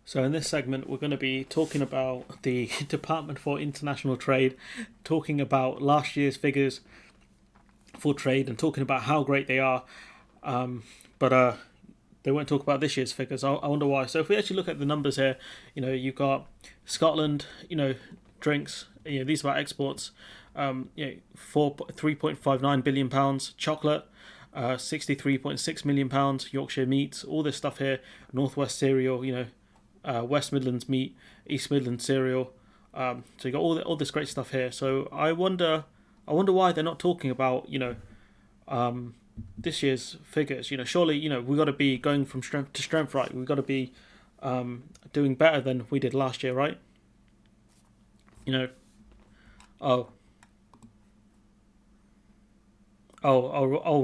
So, in this segment, we're going to be talking about the Department for International Trade, talking about last year's figures for trade, and talking about how great they are. But they won't talk about this year's figures. I wonder why. So, if we actually look at the numbers here, you've got Scotland, drinks, these are about exports, 3.59 billion pounds, chocolate, £63.6 million, Yorkshire meats, all this stuff here, Northwest cereal, West Midlands meat, East Midlands cereal. So you got all this great stuff here. So I wonder why they're not talking about this year's figures. Surely we've got to be going from strength to strength, right? We've got to be doing better than we did last year, right? Oh,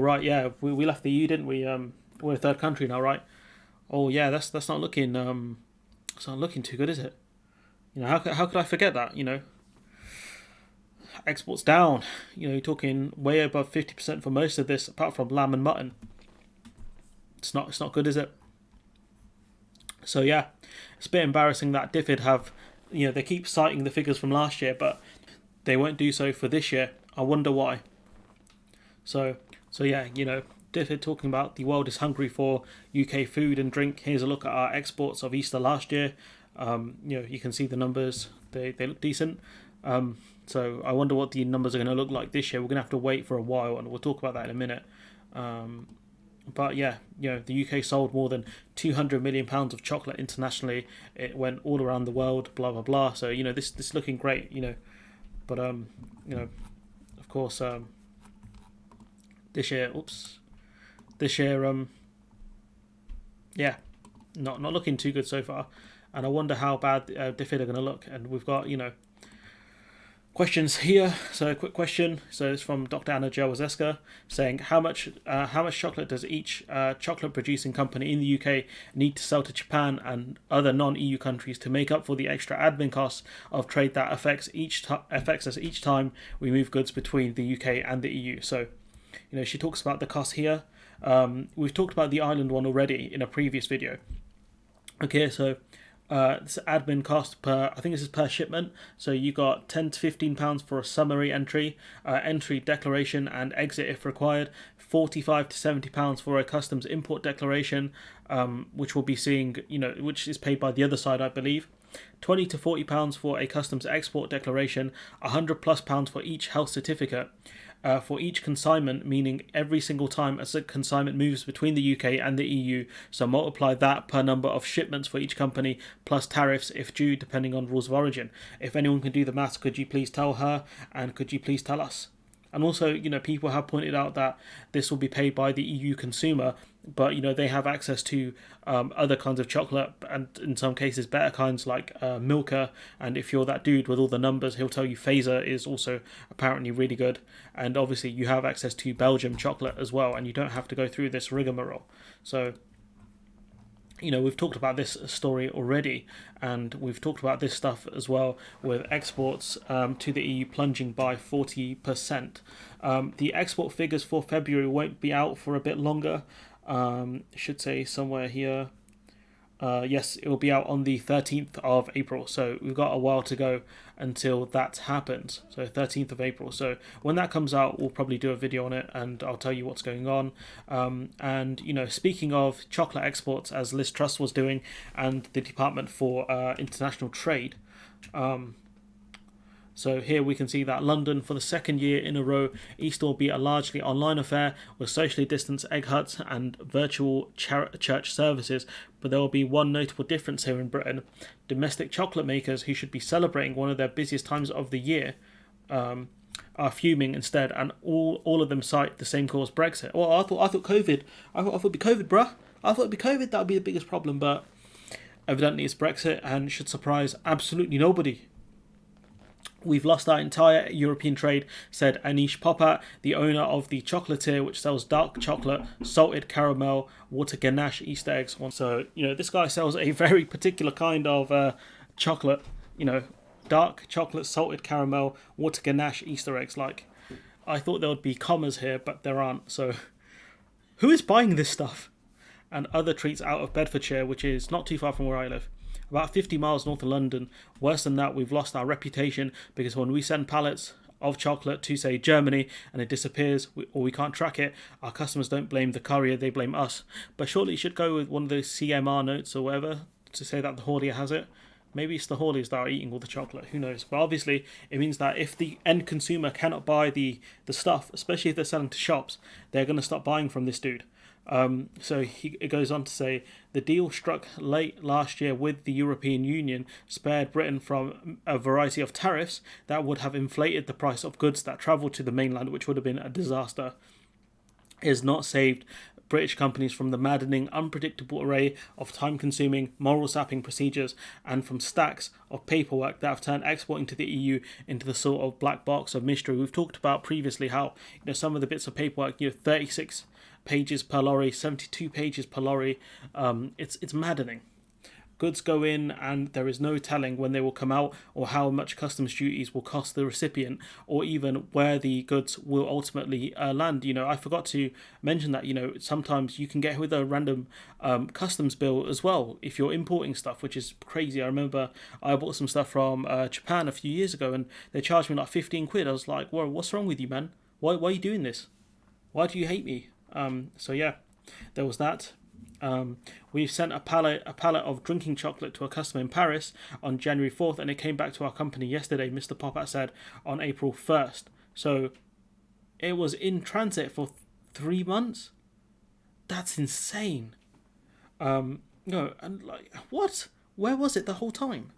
right, yeah. We left the EU, didn't we? We're a third country now, right? Oh yeah, that's not looking it's not looking too good, is it? How could I forget that? Exports down. You're talking way above 50% for most of this, apart from lamb and mutton. It's not good, is it? So yeah, it's a bit embarrassing that DFID have, they keep citing the figures from last year, but they won't do so for this year. I wonder why. So yeah, DFID talking about the world is hungry for UK food and drink. Here's a look at our exports of Easter last year. You can see the numbers. They look decent. So I wonder what the numbers are going to look like this year. We're going to have to wait for a while, and we'll talk about that in a minute. But yeah, the UK sold more than £200 million of chocolate internationally. It went all around the world, blah blah blah. So this is looking great. But of course, this year, yeah, not looking too good so far. And I wonder how bad DFID are going to look. And we've got questions here. So a quick question. So it's from Dr. Anna Jawazeska saying how much chocolate does each chocolate producing company in the UK need to sell to Japan and other non-EU countries to make up for the extra admin costs of trade that affects us each time we move goods between the UK and the EU. So she talks about the cost here. We've talked about the Ireland one already in a previous video. Okay, so this admin cost per, I think this is per shipment. So you got £10 to £15 for a summary entry, entry declaration and exit if required. £45 to £70 for a customs import declaration, which we'll be seeing, which is paid by the other side, I believe. £20 to £40 for a customs export declaration, £100+ for each health certificate. For each consignment, meaning every single time a consignment moves between the UK and the EU, so multiply that per number of shipments for each company, plus tariffs if due, depending on rules of origin. If anyone can do the maths, could you please tell her, and could you please tell us? And also, people have pointed out that this will be paid by the EU consumer, but, they have access to other kinds of chocolate, and in some cases better kinds like Milka. And if you're that dude with all the numbers, he'll tell you Phaser is also apparently really good. And obviously you have access to Belgium chocolate as well, and you don't have to go through this rigmarole. So we've talked about this story already, and we've talked about this stuff as well with exports to the EU plunging by 40%. The export figures for February won't be out for a bit longer. Should say somewhere here. Yes, it will be out on the 13th of April. So we've got a while to go until that happens. So 13th of April. So when that comes out, we'll probably do a video on it, and I'll tell you what's going on. And speaking of chocolate exports, as Liz Truss was doing, and the Department for International Trade. So here we can see that London, for the second year in a row, Easter will be a largely online affair with socially distanced egg huts and virtual church services. But there will be one notable difference here in Britain. Domestic chocolate makers, who should be celebrating one of their busiest times of the year, are fuming instead, and all of them cite the same cause, Brexit. Well, I thought COVID. I thought it'd be COVID, bruh. I thought it'd be COVID. That would be the biggest problem, but evidently it's Brexit, and should surprise absolutely nobody. We've lost our entire European trade, said Anish Popat, the owner of the chocolatier which sells dark chocolate, salted caramel, water ganache Easter eggs. So, this guy sells a very particular kind of chocolate, dark chocolate, salted caramel, water ganache Easter eggs. Like, I thought there would be commas here, but there aren't. So, who is buying this stuff? And other treats out of Bedfordshire, which is not too far from where I live. about 50 miles north of London. Worse than that, we've lost our reputation because when we send pallets of chocolate to, say, Germany and it disappears or we can't track it, our customers don't blame the courier, they blame us. But surely it should go with one of those CMR notes or whatever to say that the haulier has it. Maybe it's the hauliers that are eating all the chocolate, who knows. But obviously it means that if the end consumer cannot buy the stuff, especially if they're selling to shops, they're going to stop buying from this dude. It goes on to say, the deal struck late last year with the European Union spared Britain from a variety of tariffs that would have inflated the price of goods that travelled to the mainland, which would have been a disaster. It has not saved British companies from the maddening, unpredictable array of time-consuming, moral-sapping procedures and from stacks of paperwork that have turned exporting to the EU into the sort of black box of mystery. We've talked about previously how some of the bits of paperwork, 36 pages per lorry, 72 pages per lorry. It's maddening. Goods go in and there is no telling when they will come out or how much customs duties will cost the recipient or even where the goods will ultimately land. I forgot to mention that, sometimes you can get with a random customs bill as well if you're importing stuff, which is crazy. I remember I bought some stuff from Japan a few years ago and they charged me like 15 quid. I was like, whoa, what's wrong with you, man? Why are you doing this? Why do you hate me? There was that. We've sent a pallet of drinking chocolate to a customer in Paris on January 4th and it came back to our company yesterday, Mr. Popat said, on April 1st. So it was in transit for 3 months? That's insane. What? Where was it the whole time?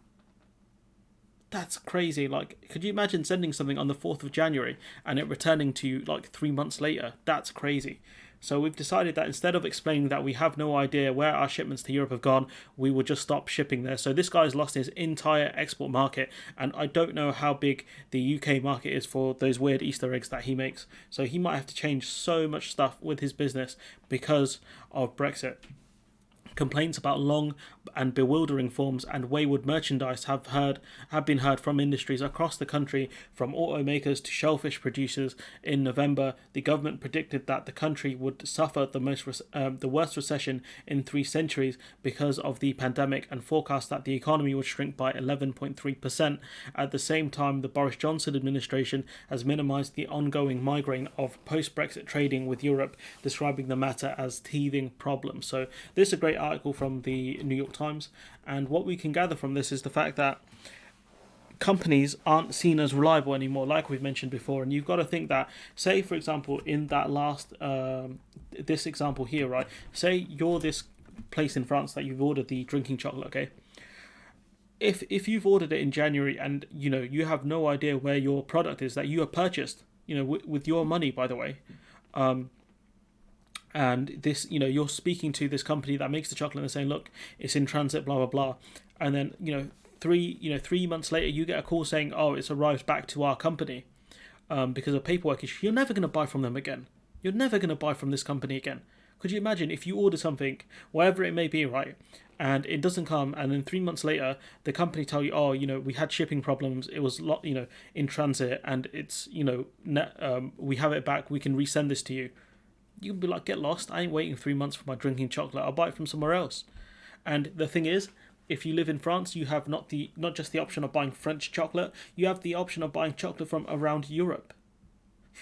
That's crazy. Could you imagine sending something on the 4th of January and it returning to you 3 months later? That's crazy. So we've decided that instead of explaining that we have no idea where our shipments to Europe have gone, we will just stop shipping there. So this guy's lost his entire export market, and I don't know how big the UK market is for those weird Easter eggs that he makes. So he might have to change so much stuff with his business because of Brexit. Complaints about long and bewildering forms and wayward merchandise have been heard from industries across the country, from automakers to shellfish producers. In November, the government predicted that the country would suffer the worst recession in 3 centuries because of the pandemic and forecast that the economy would shrink by 11.3%. At the same time, the Boris Johnson administration has minimised the ongoing migraine of post-Brexit trading with Europe, describing the matter as teething problems. So this is a great article from the New York Times, and what we can gather from this is the fact that companies aren't seen as reliable anymore, like we've mentioned before. And you've got to think that, say for example in that last this example here, right, say you're this place in France that you've ordered the drinking chocolate, okay, if you've ordered it in January and you have no idea where your product is that you have purchased, with your money, by the way, and this, you're speaking to this company that makes the chocolate and they're saying, look, it's in transit, blah blah blah, and then 3 months later you get a call saying, oh, it's arrived back to our company because of paperwork issue. You're never going to buy from them again. You're never going to buy from this company again. Could you imagine if you order something, whatever it may be, right, and it doesn't come, and then 3 months later the company tell you, oh, we had shipping problems, it was in transit, and it's we have it back, we can resend this to you. You can be like, get lost, I ain't waiting 3 months for my drinking chocolate, I'll buy it from somewhere else. And the thing is, if you live in France, you have not just the option of buying French chocolate, you have the option of buying chocolate from around Europe.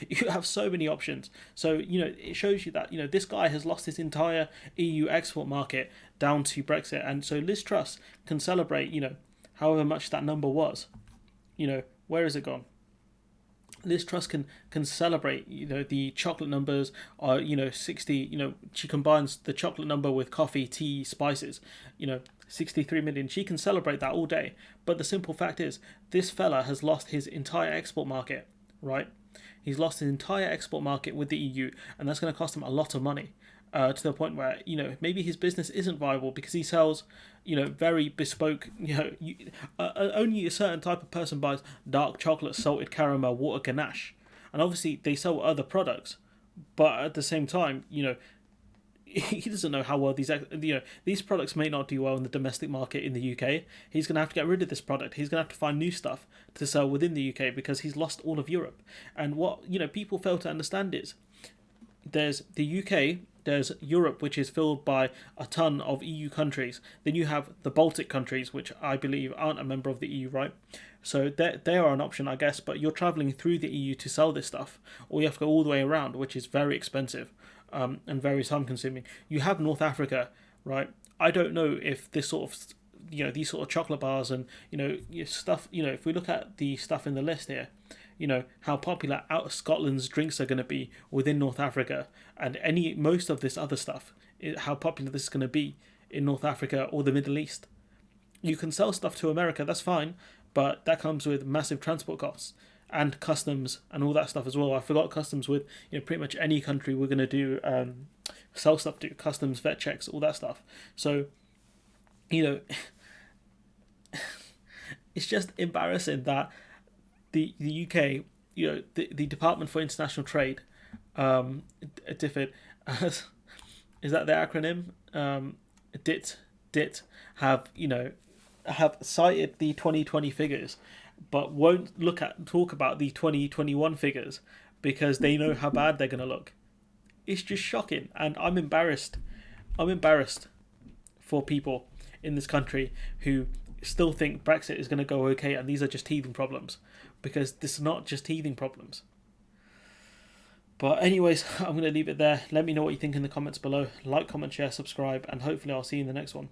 You have so many options. So, it shows you that, this guy has lost his entire EU export market down to Brexit. And so Liz Truss can celebrate, however much that number was. Where is it gone? Liz Truss can celebrate, the chocolate numbers are, 60, she combines the chocolate number with coffee, tea, spices, 63 million. She can celebrate that all day. But the simple fact is, this fella has lost his entire export market, right? He's lost his entire export market with the EU, and that's going to cost him a lot of money. To the point where, maybe his business isn't viable because he sells, very bespoke, only a certain type of person buys dark chocolate, salted caramel, water ganache. And obviously they sell other products, but at the same time, he doesn't know how well these products may not do well in the domestic market in the UK. He's going to have to get rid of this product. He's going to have to find new stuff to sell within the UK because he's lost all of Europe. And what, people fail to understand is there's the UK, there's Europe, which is filled by a ton of EU countries. Then you have the Baltic countries, which I believe aren't a member of the EU, right? So they are an option, I guess, but you're traveling through the EU to sell this stuff, or you have to go all the way around, which is very expensive, and very time consuming. You have North Africa, right? I don't know if this sort of, these sort of chocolate bars and, stuff, if we look at the stuff in the list here, how popular out of Scotland's drinks are going to be within North Africa, and most of this other stuff, how popular this is going to be in North Africa or the Middle East. You can sell stuff to America, that's fine, but that comes with massive transport costs and customs and all that stuff as well. I forgot customs with pretty much any country we're going to do sell stuff to, customs, vet checks, all that stuff. So it's just embarrassing that the UK, the Department for International Trade, DFID, is that the acronym? DIT have cited the 2020 figures, but won't talk about the 2021 figures because they know how bad they're going to look. It's just shocking, and I'm embarrassed. I'm embarrassed for people in this country who still think Brexit is going to go okay and these are just teething problems, because this is not just teething problems. But anyways, I'm going to leave it there. Let me know what you think in the comments below. Like, comment, share, subscribe, and hopefully I'll see you in the next one.